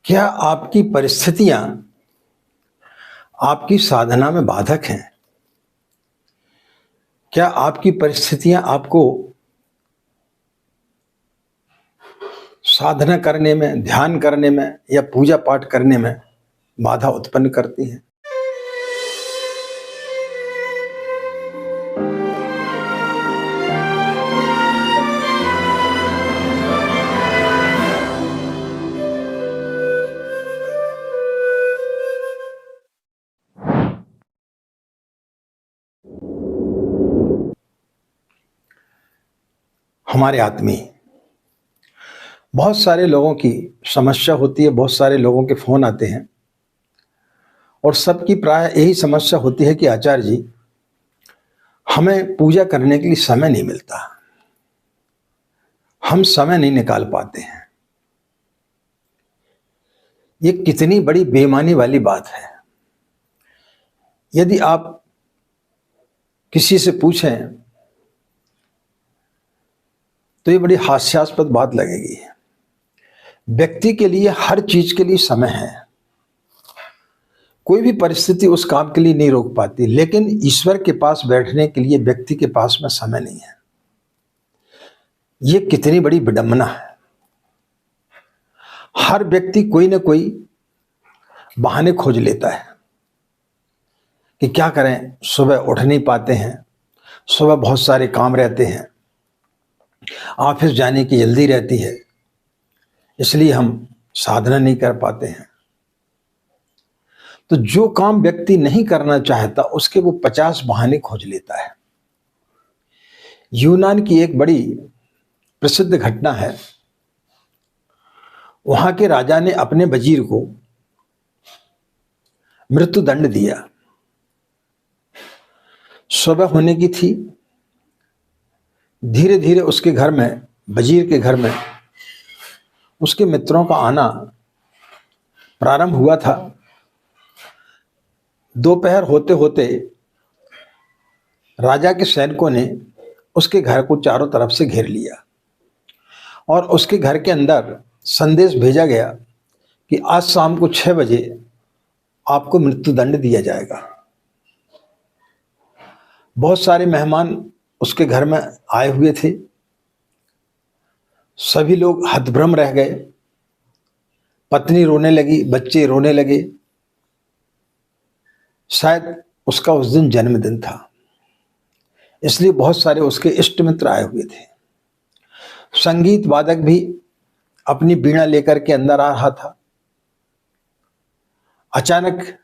क्या आपकी परिस्थितियां आपकी साधना में बाधक हैं? क्या आपकी परिस्थितियां आपको साधना करने में, ध्यान करने में या पूजा पाठ करने में बाधा उत्पन्न करती हैं? हमारे आत्मी बहुत सारे लोगों की समस्या होती है, बहुत सारे लोगों के फोन आते हैं और सबकी प्राय यही समस्या होती है कि आचार्य जी, हमें पूजा करने के लिए समय नहीं मिलता, हम समय नहीं निकाल पाते हैं। ये कितनी बड़ी बेईमानी वाली बात है। यदि आप किसी से पूछें तो ये बड़ी हास्यास्पद बात लगेगी। व्यक्ति के लिए हर चीज के लिए समय है, कोई भी परिस्थिति उस काम के लिए नहीं रोक पाती, लेकिन ईश्वर के पास बैठने के लिए व्यक्ति के पास में समय नहीं है। ये कितनी बड़ी विडंबना है। हर व्यक्ति कोई ना कोई बहाने खोज लेता है कि क्या करें, सुबह उठ नहीं पाते हैं, सुबह बहुत सारे काम रहते हैं, ऑफिस जाने की जल्दी रहती है, इसलिए हम साधना नहीं कर पाते हैं। तो जो काम व्यक्ति नहीं करना चाहता उसके वो 50 बहाने खोज लेता है। यूनान की एक बड़ी प्रसिद्ध घटना है। वहां के राजा ने अपने वजीर को मृत्युदंड दिया। सुबह होने की थी, धीरे धीरे उसके घर में, वजीर के घर में उसके मित्रों का आना प्रारंभ हुआ था। दोपहर होते होते राजा के सैनिकों ने उसके घर को चारों तरफ से घेर लिया और उसके घर के अंदर संदेश भेजा गया कि आज शाम को 6 बजे आपको मृत्युदंड दिया जाएगा। बहुत सारे मेहमान उसके घर में आए हुए थे। सभी लोग हतभ्रम रह गए। पत्नी रोने लगी, बच्चे रोने लगे। शायद उसका उस दिन जन्मदिन था, इसलिए बहुत सारे उसके इष्ट मित्र आए हुए थे। संगीत वादक भी अपनी वीणा लेकर के अंदर आ रहा था। अचानक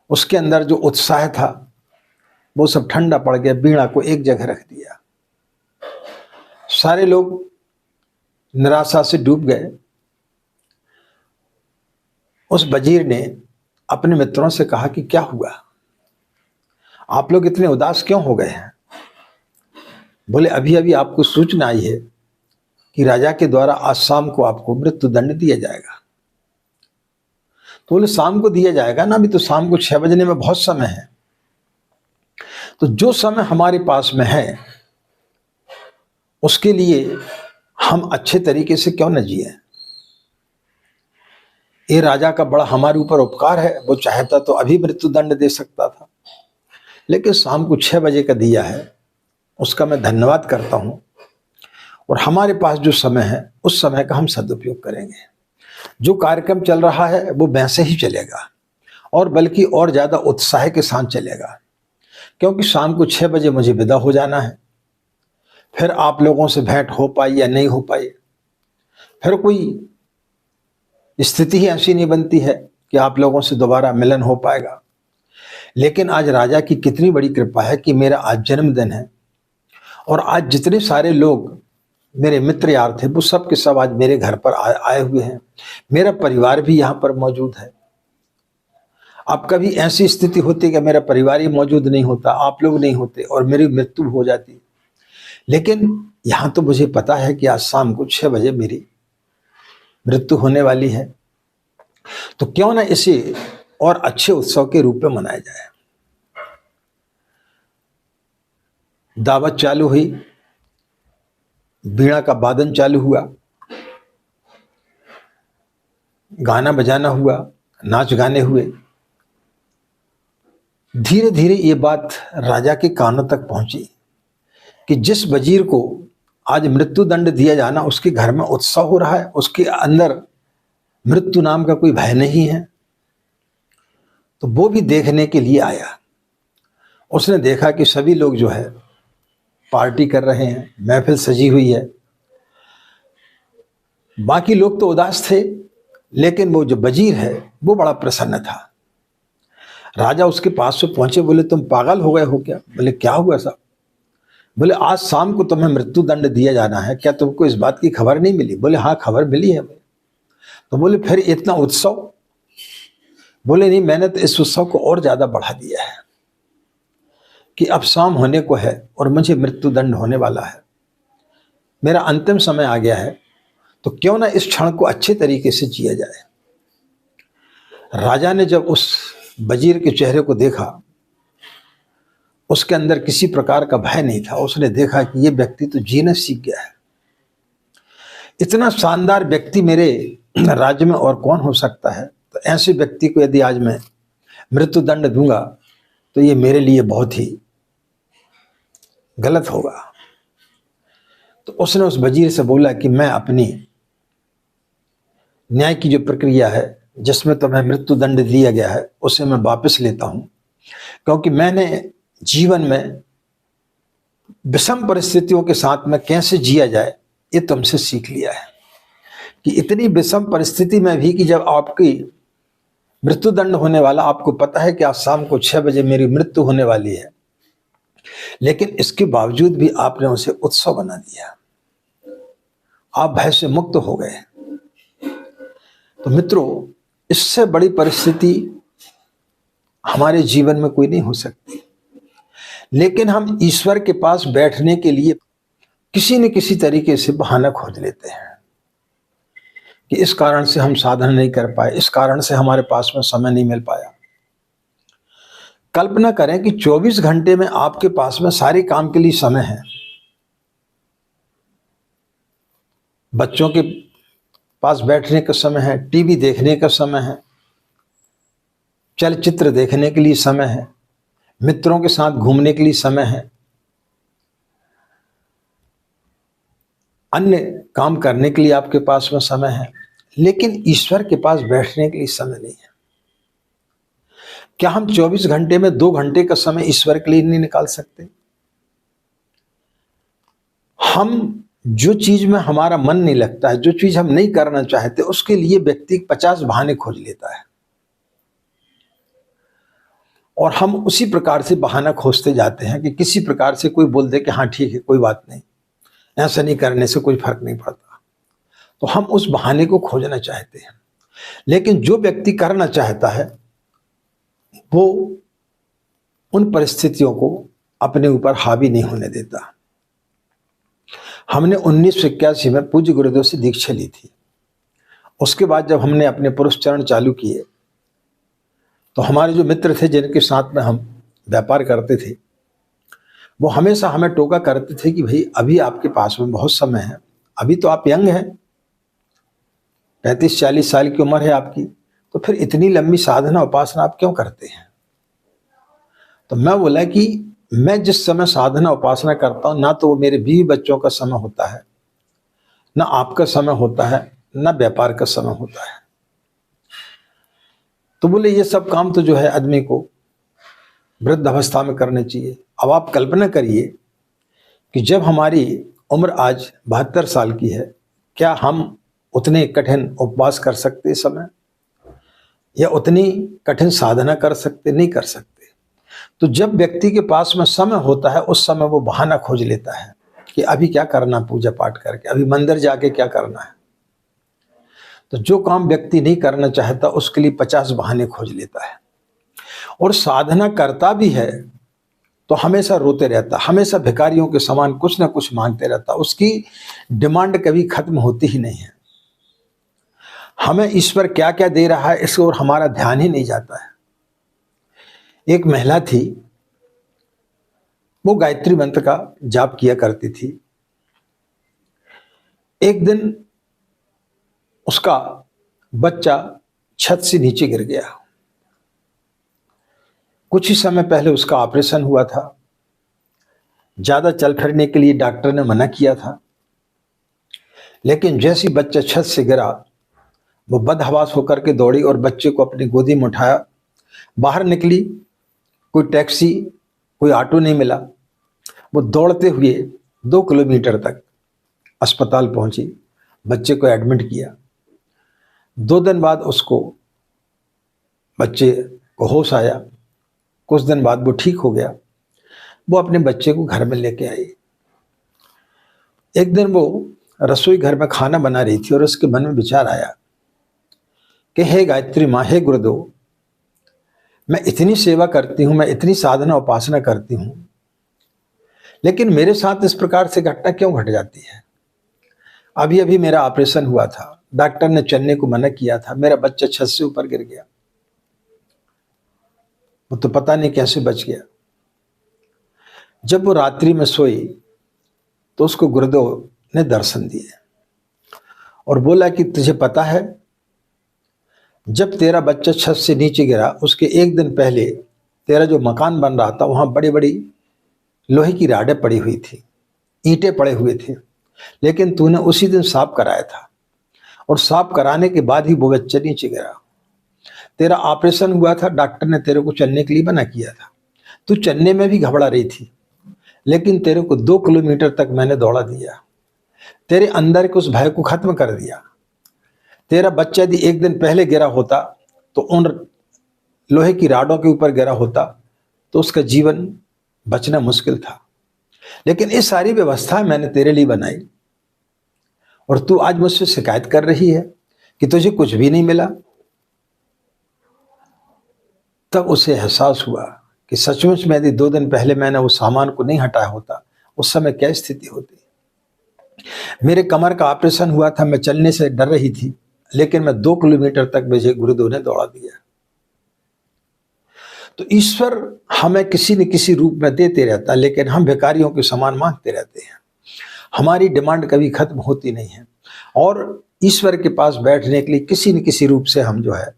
उसके अंदर जो उत्साह था वो सब ठंडा पड़ गया। वीणा को एक जगह रख दिया। सारे लोग निराशा से डूब गए। उस वजीर ने अपने मित्रों से कहा कि क्या हुआ, आप लोग इतने उदास क्यों हो गए हैं? बोले अभी अभी आपको सूचना आई है कि राजा के द्वारा आज शाम को आपको मृत्युदंड दिया जाएगा। तो बोले शाम को दिया जाएगा ना, अभी तो शाम को 6 बजने में बहुत समय है। तो जो समय हमारे पास में है उसके लिए हम अच्छे तरीके से क्यों न जिए। ये राजा का बड़ा हमारे ऊपर उपकार है, वो चाहता तो अभी मृत्युदंड दे सकता था, लेकिन शाम को 6 बजे का दिया है, उसका मैं धन्यवाद करता हूं। और हमारे पास जो समय है उस समय का हम सदुपयोग करेंगे। जो कार्यक्रम चल रहा है वो वैसे ही चलेगा और बल्कि और ज्यादा उत्साह के साथ चलेगा, क्योंकि शाम को 6 बजे मुझे विदा हो जाना है। फिर आप लोगों से भेंट हो पाई या नहीं हो पाई, फिर कोई स्थिति ही ऐसी नहीं बनती है कि आप लोगों से दोबारा मिलन हो पाएगा। लेकिन आज राजा की कितनी बड़ी कृपा है कि मेरा आज जन्मदिन है और आज जितने सारे लोग मेरे मित्र यार थे वो सब के सब आज मेरे घर पर आए हुए हैं। मेरा परिवार भी यहाँ पर मौजूद है। अब कभी ऐसी स्थिति होती कि मेरा परिवार ही मौजूद नहीं होता, आप लोग नहीं होते और मेरी मृत्यु हो जाती, लेकिन यहाँ तो मुझे पता है कि आज शाम को 6 बजे मेरी मृत्यु होने वाली है। तो क्यों ना इसे और अच्छे उत्सव के रूप में मनाया जाए। दावत चालू हुई, वीणा का वादन चालू हुआ। गाना बजाना हुआ, नाच गाने हुए। धीरे धीरे ये बात राजा के कानों तक पहुंची कि जिस वजीर को आज मृत्यु दंड दिया जाना, उसके घर में उत्सव हो रहा है, उसके अंदर मृत्यु नाम का कोई भय नहीं है। तो वो भी देखने के लिए आया। उसने देखा कि सभी लोग जो है पार्टी कर रहे हैं, महफिल सजी हुई है। बाकी लोग तो उदास थे, लेकिन वो जो वजीर है वो बड़ा प्रसन्न था। राजा उसके पास से पहुंचे, बोले तुम पागल हो गए हो क्या? बोले क्या हुआ साहब? बोले आज शाम को तुम्हें मृत्यु दंड दिया जाना है, क्या तुमको इस बात की खबर नहीं मिली? बोले हाँ खबर मिली है। तो बोले फिर इतना उत्सव? बोले नहीं, मैंने तो इस उत्सव को और ज्यादा बढ़ा दिया है कि अब शाम होने को है और मुझे मृत्यु दंड होने वाला है, मेरा अंतिम समय आ गया है, तो क्यों ना इस क्षण को अच्छे तरीके से जिया जाए। राजा ने जब उस वजीर के चेहरे को देखा, उसके अंदर किसी प्रकार का भय नहीं था। उसने देखा कि ये व्यक्ति तो जीना सीख गया है। इतना शानदार व्यक्ति मेरे राज्य में और कौन हो सकता है? तो ऐसे व्यक्ति को यदि आज मैं मृत्यु दंड दूंगा तो ये मेरे लिए बहुत ही गलत होगा। तो उसने उस वजीर से बोला कि मैं अपनी न्याय की जो प्रक्रिया है, जिसमें तुम्हें मृत्यु दंड दिया गया है, उसे मैं वापस लेता हूं, क्योंकि मैंने जीवन में विषम परिस्थितियों के साथ में कैसे जिया जाए ये तुमसे सीख लिया है। कि इतनी विषम परिस्थिति में भी कि जब आपकी मृत्यु दंड होने वाला, आपको पता है कि आज शाम को 6 बजे मेरी मृत्यु होने वाली है, लेकिन इसके बावजूद भी आपने उसे उत्सव बना दिया, आप भय से मुक्त हो गए। तो मित्रों, इससे बड़ी परिस्थिति हमारे जीवन में कोई नहीं हो सकती। लेकिन हम ईश्वर के पास बैठने के लिए किसी न किसी तरीके से बहाना खोज लेते हैं कि इस कारण से हम साधना नहीं कर पाए, इस कारण से हमारे पास में समय नहीं मिल पाया। कल्पना करें कि 24 घंटे में आपके पास में सारे काम के लिए समय है। बच्चों के पास बैठने का समय है, टीवी देखने का समय है, चलचित्र देखने के लिए समय है, मित्रों के साथ घूमने के लिए समय है, अन्य काम करने के लिए आपके पास में समय है, लेकिन ईश्वर के पास बैठने के लिए समय नहीं है। क्या हम 24 घंटे में 2 घंटे का समय ईश्वर के लिए नहीं निकाल सकते? हम जो चीज में हमारा मन नहीं लगता है, जो चीज हम नहीं करना चाहते, उसके लिए व्यक्ति 50 बहाने खोज लेता है और हम उसी प्रकार से बहाना खोजते जाते हैं कि किसी प्रकार से कोई बोल दे कि हाँ ठीक है, कोई बात नहीं, ऐसा नहीं करने से कोई फर्क नहीं पड़ता, तो हम उस बहाने को खोजना चाहते हैं। लेकिन जो व्यक्ति करना चाहता है वो उन परिस्थितियों को अपने ऊपर हावी नहीं होने देता। हमने 1981 में पूज्य गुरुदेव से दीक्षा ली थी। उसके बाद जब हमने अपने पुरुष चरण चालू किए तो हमारे जो मित्र थे, जिनके साथ में हम व्यापार करते थे, वो हमेशा हमें टोका करते थे कि भाई अभी आपके पास में बहुत समय है, अभी तो आप यंग हैं, 35-40 साल की उम्र है आपकी, तो फिर इतनी लंबी साधना उपासना आप क्यों करते हैं? तो मैं बोला कि मैं जिस समय साधना उपासना करता हूं, ना तो वो मेरे बीवी बच्चों का समय होता है, ना आपका समय होता है, ना व्यापार का समय होता है। तो बोले ये सब काम तो जो है आदमी को वृद्ध अवस्था में करने चाहिए। अब आप कल्पना करिए कि जब हमारी उम्र आज 72 साल की है, क्या हम उतने कठिन उपवास कर सकते इस समय, या उतनी कठिन साधना कर सकते? नहीं कर सकते। तो जब व्यक्ति के पास में समय होता है, उस समय वो बहाना खोज लेता है कि अभी क्या करना पूजा पाठ करके, अभी मंदिर जाके क्या करना है। तो जो काम व्यक्ति नहीं करना चाहता उसके लिए 50 बहाने खोज लेता है, और साधना करता भी है तो हमेशा रोते रहता, हमेशा भिखारियों के समान कुछ ना कुछ मांगते रहता, उसकी डिमांड कभी खत्म होती ही नहीं है। हमें ईश्वर क्या क्या दे रहा है इस ओर हमारा ध्यान ही नहीं जाता है। एक महिला थी, वो गायत्री मंत्र का जाप किया करती थी। एक दिन उसका बच्चा छत से नीचे गिर गया। कुछ ही समय पहले उसका ऑपरेशन हुआ था। ज्यादा चल फिरने के लिए डॉक्टर ने मना किया था, लेकिन जैसे ही बच्चा छत से गिरा, वो बदहवास होकर के दौड़ी और बच्चे को अपनी गोदी में उठाया। बाहर निकली, कोई टैक्सी, कोई ऑटो नहीं मिला। वो दौड़ते हुए 2 किलोमीटर तक अस्पताल पहुंची, बच्चे को एडमिट किया। 2 दिन बाद उसको बच्चे को होश आया। कुछ दिन बाद वो ठीक हो गया। वो अपने बच्चे को घर में लेके आई। एक दिन वो रसोई घर में खाना बना रही थी और उसके मन में विचार आया कि हे गायत्री माँ, हे गुरुदेव, मैं इतनी सेवा करती हूँ, मैं इतनी साधना उपासना करती हूँ, लेकिन मेरे साथ इस प्रकार से घटना क्यों घट जाती है। अभी अभी मेरा ऑपरेशन हुआ था, डॉक्टर ने चलने को मना किया था, मेरा बच्चा छत से ऊपर गिर गया, वो तो पता नहीं कैसे बच गया। जब वो रात्रि में सोई तो उसको गुरुदेव ने दर्शन दिए और बोला कि तुझे पता है, जब तेरा बच्चा छत से नीचे गिरा उसके 1 दिन पहले तेरा जो मकान बन रहा था वहां बड़ी बड़ी लोहे की राडें पड़ी हुई थी, ईंटें पड़े हुए थे, लेकिन तूने उसी दिन साफ कराया था और साफ कराने के बाद ही वो बच्चा नीचे गिरा। तेरा ऑपरेशन हुआ था, डॉक्टर ने तेरे को चलने के लिए मना किया था, तू चलने में भी घबरा रही थी, लेकिन तेरे को 2 किलोमीटर तक मैंने दौड़ा दिया, तेरे अंदर के उस भय को खत्म कर दिया। तेरा बच्चा यदि 1 दिन पहले गिरा होता तो उन लोहे की राडों के ऊपर गिरा होता तो उसका जीवन बचना मुश्किल था, लेकिन ये सारी व्यवस्था मैंने तेरे लिए बनाई और तू आज मुझसे शिकायत कर रही है कि तुझे कुछ भी नहीं मिला। तब उसे एहसास हुआ कि सचमुच में यदि 2 दिन पहले मैंने उस सामान को नहीं हटाया होता, उस समय क्या स्थिति होती। मेरे कमर का ऑपरेशन हुआ था, मैं चलने से डर रही थी, लेकिन मैं 2 किलोमीटर तक मुझे गुरुदेव ने दौड़ा दिया। तो ईश्वर हमें किसी न किसी रूप में देते रहता है, लेकिन हम भिखारियों के समान मांगते रहते हैं। हमारी डिमांड कभी खत्म होती नहीं है और ईश्वर के पास बैठने के लिए किसी न किसी रूप से हम जो है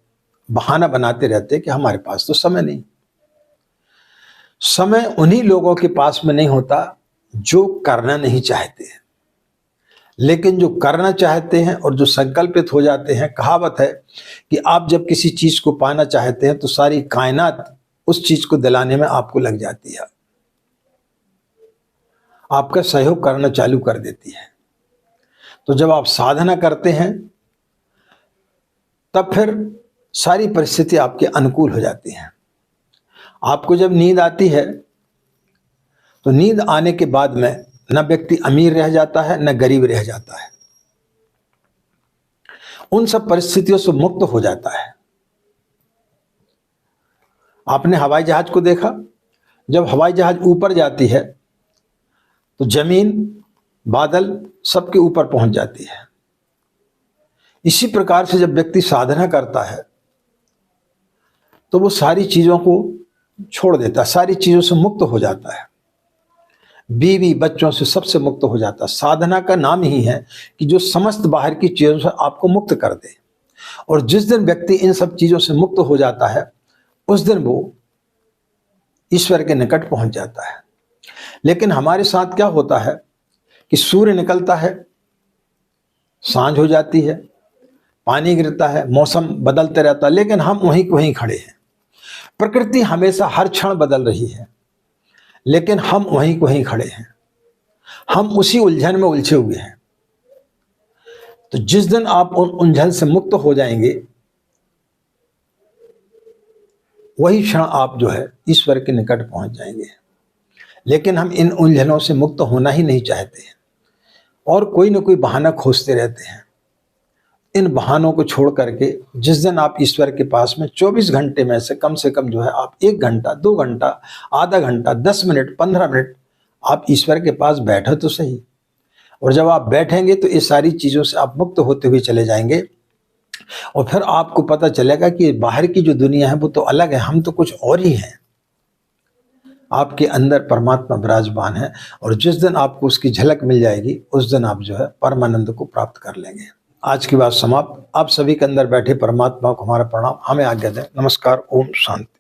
बहाना बनाते रहते हैं कि हमारे पास तो समय नहीं। समय उन्हीं लोगों के पास में नहीं होता जो करना नहीं चाहते हैं, लेकिन जो करना चाहते हैं और जो संकल्पित हो जाते हैं। कहावत है कि आप जब किसी चीज को पाना चाहते हैं तो सारी कायनात उस चीज को दिलाने में आपको लग जाती है, आपका सहयोग करना चालू कर देती है। तो जब आप साधना करते हैं तब फिर सारी परिस्थिति आपके अनुकूल हो जाती हैं। आपको जब नींद आती है तो नींद आने के बाद में न व्यक्ति अमीर रह जाता है न गरीब रह जाता है, उन सब परिस्थितियों से मुक्त हो जाता है। आपने हवाई जहाज को देखा, जब हवाई जहाज ऊपर जाती है तो जमीन, बादल सबके ऊपर पहुंच जाती है। इसी प्रकार से जब व्यक्ति साधना करता है तो वो सारी चीजों को छोड़ देता है, सारी चीजों से मुक्त हो जाता है, बीवी बच्चों से सबसे मुक्त हो जाता है। साधना का नाम ही है कि जो समस्त बाहर की चीजों से आपको मुक्त कर दे, और जिस दिन व्यक्ति इन सब चीजों से मुक्त हो जाता है उस दिन वो ईश्वर के निकट पहुंच जाता है। लेकिन हमारे साथ क्या होता है कि सूर्य निकलता है, सांझ हो जाती है, पानी गिरता है, मौसम बदलते रहता है, लेकिन हम वहीं के वहीं खड़े हैं। प्रकृति हमेशा हर क्षण बदल रही है, लेकिन हम वहीं के वहीं खड़े हैं, हम उसी उलझन में उलझे हुए हैं। तो जिस दिन आप उन उलझन से मुक्त हो जाएंगे वही क्षण आप जो है ईश्वर के निकट पहुंच जाएंगे। लेकिन हम इन उलझनों से मुक्त होना ही नहीं चाहते हैं और कोई ना कोई बहाना खोजते रहते हैं। इन बहानों को छोड़ करके जिस दिन आप ईश्वर के पास में 24 घंटे में से कम जो है आप 1 घंटा, 2 घंटा, आधा घंटा, 10 मिनट, 15 मिनट आप ईश्वर के पास बैठो तो सही। और जब आप बैठेंगे तो ये सारी चीज़ों से आप मुक्त होते हुए चले जाएंगे और फिर आपको पता चलेगा कि बाहर की जो दुनिया है वो तो अलग है, हम तो कुछ और ही हैं। आपके अंदर परमात्मा विराजमान है और जिस दिन आपको उसकी झलक मिल जाएगी उस दिन आप जो है परमानंद को प्राप्त कर लेंगे। आज की बात समाप्त। आप सभी के अंदर बैठे परमात्मा को हमारा प्रणाम, हमें आज्ञा दें। नमस्कार, ओम शांति।